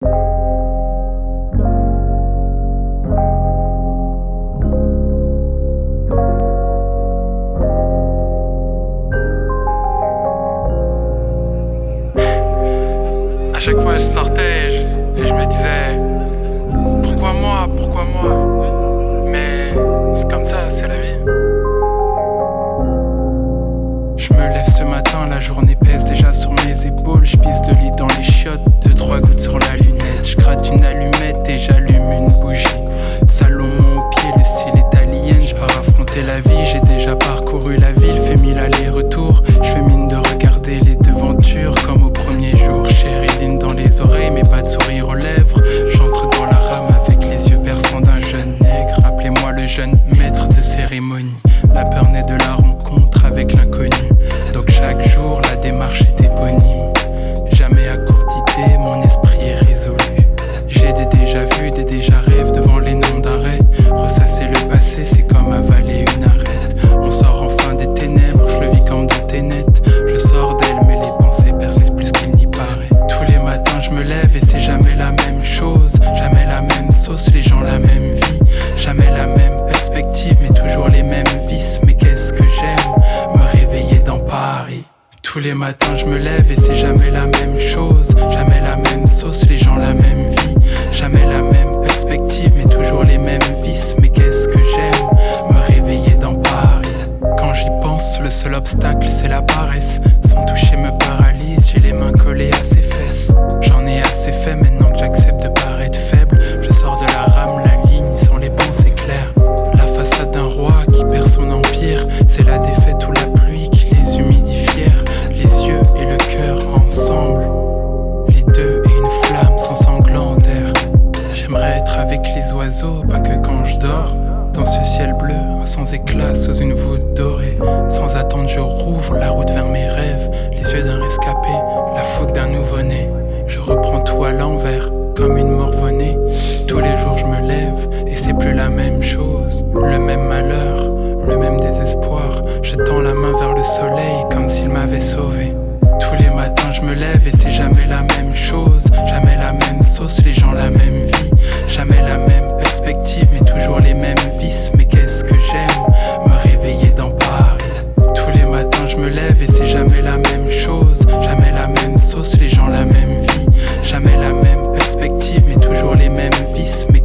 À chaque fois je sortais et je me disais pourquoi moi, pourquoi moi? Mais c'est comme ça, c'est la vie. Je me lève ce matin, la journée pèse déjà sur mes épaules. Je pisse de lit dans les chiottes, 2-3 gouttes sur la lunette. Je gratte une allumette et j'allume une bougie. Salomon au pied, le style est alien. Je pars affronter la vie, j'ai déjà parcouru la ville, fait 1000 allers-retours. Je fais mine de regarder les devantures comme au premier jour. Chérie dans les oreilles mais pas de sourire aux lèvres. J'entre dans la rame avec les yeux perçants d'un jeune nègre. Appelez-moi le jeune maître de cérémonie. La peur naît de la rencontre avec l'inconnu. Donc chaque jour la démarche est éponyme. Jamais à court d'idées, mon esprit est résolu. J'ai des déjà vus, des déjà rêves devant les noms d'arrêt. Ressasser le passé c'est comme avaler une arête. On sort enfin des ténèbres, je le vis comme dans tes nets. Je sors d'elle mais les pensées persistent plus qu'il n'y paraît. Tous les matins je me lève et c'est jamais la même chose. Jamais la même sauce, les gens la même vie. Jamais la même perspective mais toujours les mêmes vices. Mais qu'est-ce que j'aime, me réveiller dans Paris. Tous les matins je me lève et c'est jamais la même chose. Jamais la même sauce, les gens la même vie. Jamais la même perspective mais toujours les mêmes vices. Mais qu'est-ce que j'aime, me réveiller dans Paris. Quand j'y pense, le seul obstacle c'est la paresse. Sans toucher me paralyse, j'ai les mains collées à ses fesses. J'en ai assez fait maintenant que j'accepte de paraître faible. Je sors de la rame, la ligne, sans les pensées claires. La façade d'un roi qui perd son empire, c'est la défaite ou la pluie qui les humidifièrent. Les yeux et le cœur ensemble, les deux et une flamme s'ensanglanter. J'aimerais être avec les oiseaux, pas que quand je dors. Dans ce ciel bleu, un sans éclat sous une voûte dorée. Sans attendre je rouvre la route vers mes rêves. Les yeux d'un rescapé, la fougue d'un nouveau-né. Je reprends tout à l'envers, comme une morvonnée. Tous les jours je me lève et c'est plus la même chose. Le même malheur, le même désespoir. Je tends la main vers le soleil comme s'il m'avait sauvé. Tous les matins je me lève et c'est jamais la même chose. Jamais la même sauce, les gens la même vie. Jamais la même perspective mais toujours les mêmes vices. Mais qu'est-ce que j'aime, me réveiller dans Paris. Tous les matins je me lève et c'est jamais la même chose. Jamais la même sauce, les gens la même vie. Jamais la même perspective mais toujours les mêmes vices. Mais